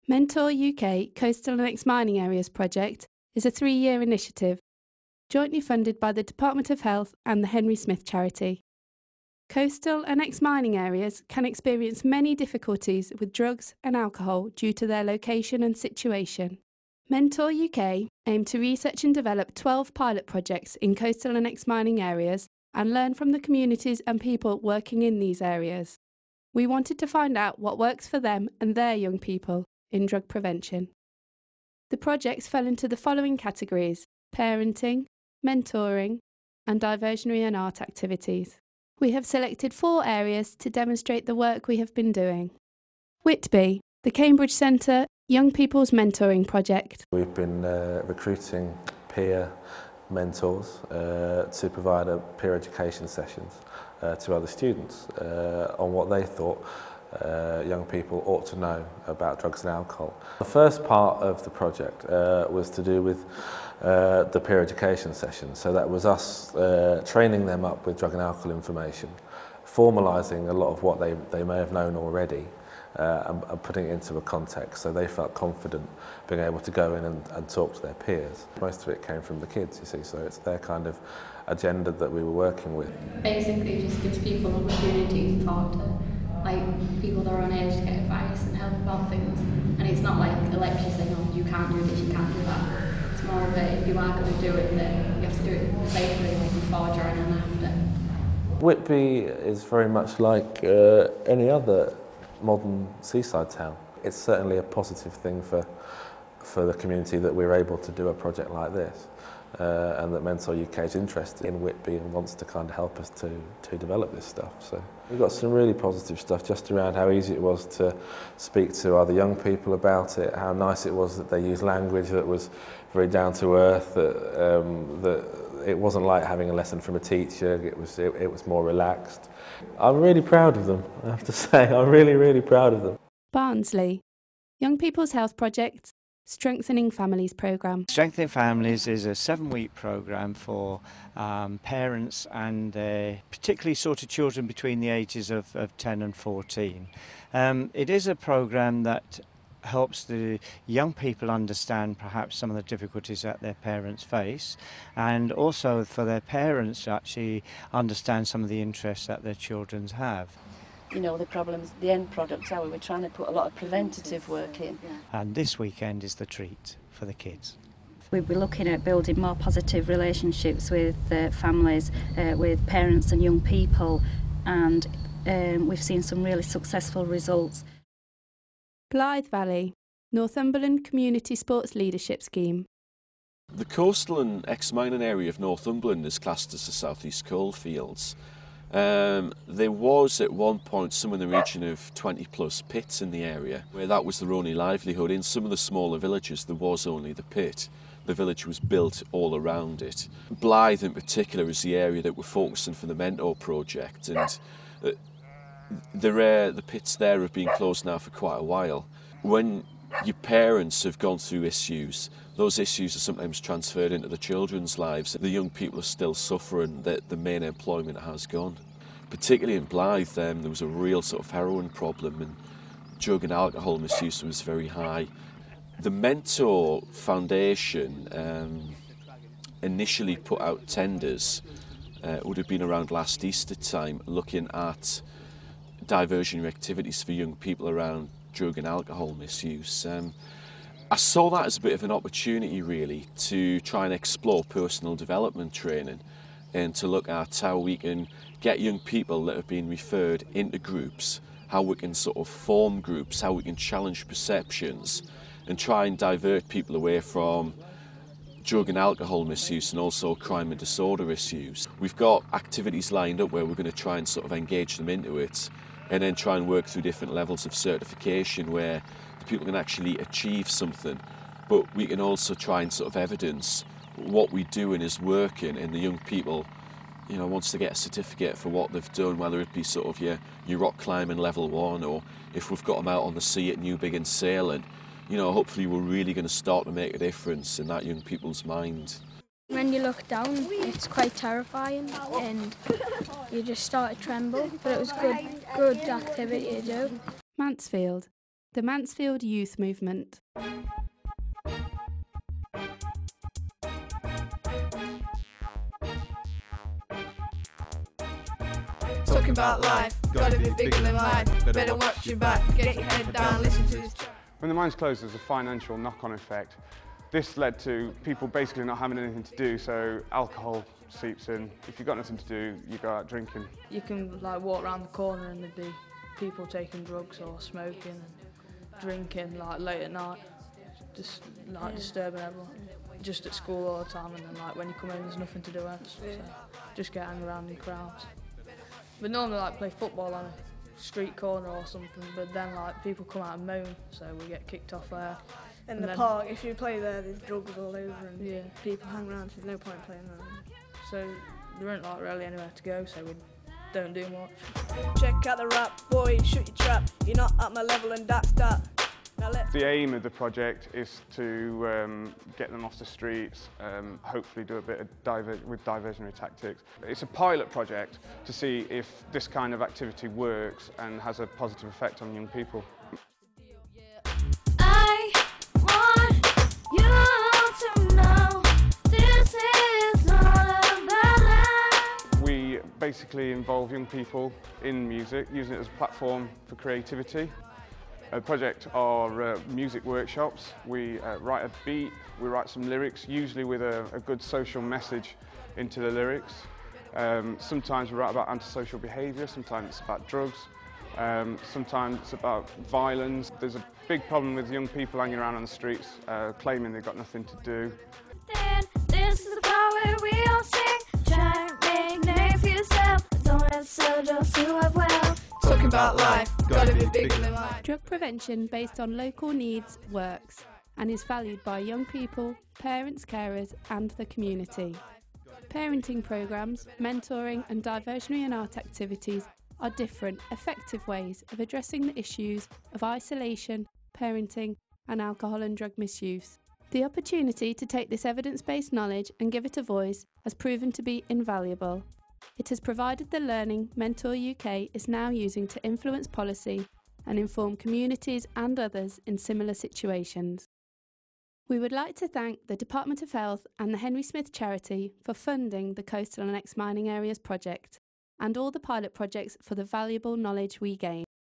Mentor UK Coastal and Ex-Mining Areas project is a 3-year initiative, jointly funded by the Department of Health and the Henry Smith Charity. Coastal and ex-mining areas can experience many difficulties with drugs and alcohol due to their location and situation. Mentor UK aim to research and develop 12 pilot projects in coastal and ex-mining areas and learn from the communities and people working in these areas. We wanted to find out what works for them and their young people in drug prevention. The projects fell into the following categories: parenting, mentoring, and diversionary and art activities. We have selected 4 areas to demonstrate the work we have been doing. Whitby, the Cambridge Centre Young People's Mentoring Project. We've been recruiting peer mentors to provide peer education sessions to other students on what they thought young people ought to know about drugs and alcohol. The first part of the project was to do with the peer education session. So that was us training them up with drug and alcohol information, formalising a lot of what they may have known already and putting it into a context so they felt confident being able to go in and talk to their peers. Most of it came from the kids, you see, so it's their kind of agenda that we were working with. Basically, it just gives people an opportunity to talk to people that are on age to get advice and help about things. And it's not like a lecture saying, oh, you can't do this, you can't do that. It's more of a, if you are going to do it, then you have to do it safely, like before, during and after. Whitby is very much like any other modern seaside town. It's certainly a positive thing for the community that we're able to do a project like this, and that Mentor UK is interested in Whitby and wants to kind of help us to develop this stuff. So we've got some really positive stuff just around how easy it was to speak to other young people about it, how nice it was that they used language that was very down to earth, that it wasn't like having a lesson from a teacher, it was more relaxed. I'm really proud of them, I have to say. I'm really, really proud of them. Barnsley, Young People's Health Project, Strengthening Families Programme. Strengthening Families is a 7-week programme for parents and particularly sort of children between the ages of 10 and 14. It is a programme that helps the young people understand perhaps some of the difficulties that their parents face, and also for their parents to actually understand some of the interests that their children have. You know, the problems, the end products are we're trying to put a lot of preventative work in. And this weekend is the treat for the kids. We'll be looking at building more positive relationships with families, with parents and young people, and we've seen some really successful results. Blyth Valley, Northumberland Community Sports Leadership Scheme. The coastal and ex-mining area of Northumberland is classed as the South East Coalfields. There was at one point some in the region of 20 plus pits in the area where that was their only livelihood. In some of the smaller villages there was only the pit. The village was built all around it. Blyth in particular is the area that we're focusing for the Mentor project, and the pits there have been closed now for quite a while. When your parents have gone through issues, those issues are sometimes transferred into the children's lives. The young people are still suffering that the main employment has gone. Particularly in Blyth, there was a real sort of heroin problem and drug and alcohol misuse was very high. The Mentor Foundation initially put out tenders, would have been around last Easter time, looking at diversionary activities for young people around drug and alcohol misuse. I saw that as a bit of an opportunity really to try and explore personal development training and to look at how we can get young people that have been referred into groups, how we can sort of form groups, how we can challenge perceptions and try and divert people away from drug and alcohol misuse and also crime and disorder issues. We've got activities lined up where we're going to try and sort of engage them into it and then try and work through different levels of certification where the people can actually achieve something, but we can also try and sort of evidence what we're doing is working, and the young people, you know, wants to get a certificate for what they've done, whether it be sort of your rock climbing level 1, or if we've got them out on the sea at Newbig and sailing, you know, hopefully we're really going to start to make a difference in that young people's mind. When you look down, it's quite terrifying and you just start to tremble, but it was good activity to do. Mansfield, The Mansfield Youth Movement. Talking about life, gotta be bigger than life. Better watch your back, get your head down, listen to this. When the mines closed, there's a financial knock-on effect. This led to people basically not having anything to do, so alcohol seeps in. If you've got nothing to do, you go out drinking. You can like walk around the corner and there'd be people taking drugs or smoking and drinking like late at night, just like disturbing everyone. Just at school all the time, and then like when you come in there's nothing to do else, so just get hang around in crowds. But normally like play football on a street corner or something, but then like people come out and moan, so we get kicked off there. In the park, if you play there's drugs all over and people hang around, so there's no point playing around. So there isn't like really anywhere to go, so we don't do much. Check out the rap, boy, shoot your trap, you're not at my level and that's that. The aim of the project is to get them off the streets, hopefully do a bit of diversionary tactics. It's a pilot project to see if this kind of activity works and has a positive effect on young people. I want you to know this is all about life. We basically involve young people in music, using it as a platform for creativity. The project are music workshops. We write a beat, we write some lyrics, usually with a good social message into the lyrics. Sometimes we write about antisocial behaviour, sometimes it's about drugs, sometimes it's about violence. There's a big problem with young people hanging around on the streets, claiming they've got nothing to do. Then this is the part where we all sing. Try and make a name for yourself. Don't answer, just do it well. Talking about life, gotta be bigger than life. Drug prevention based on local needs works and is valued by young people, parents, carers and the community. Parenting programmes, mentoring and diversionary and art activities are different, effective ways of addressing the issues of isolation, parenting and alcohol and drug misuse. The opportunity to take this evidence-based knowledge and give it a voice has proven to be invaluable. It has provided the learning Mentor UK is now using to influence policy and inform communities and others in similar situations. We would like to thank the Department of Health and the Henry Smith Charity for funding the Coastal and Ex-Mining Areas project and all the pilot projects for the valuable knowledge we gain.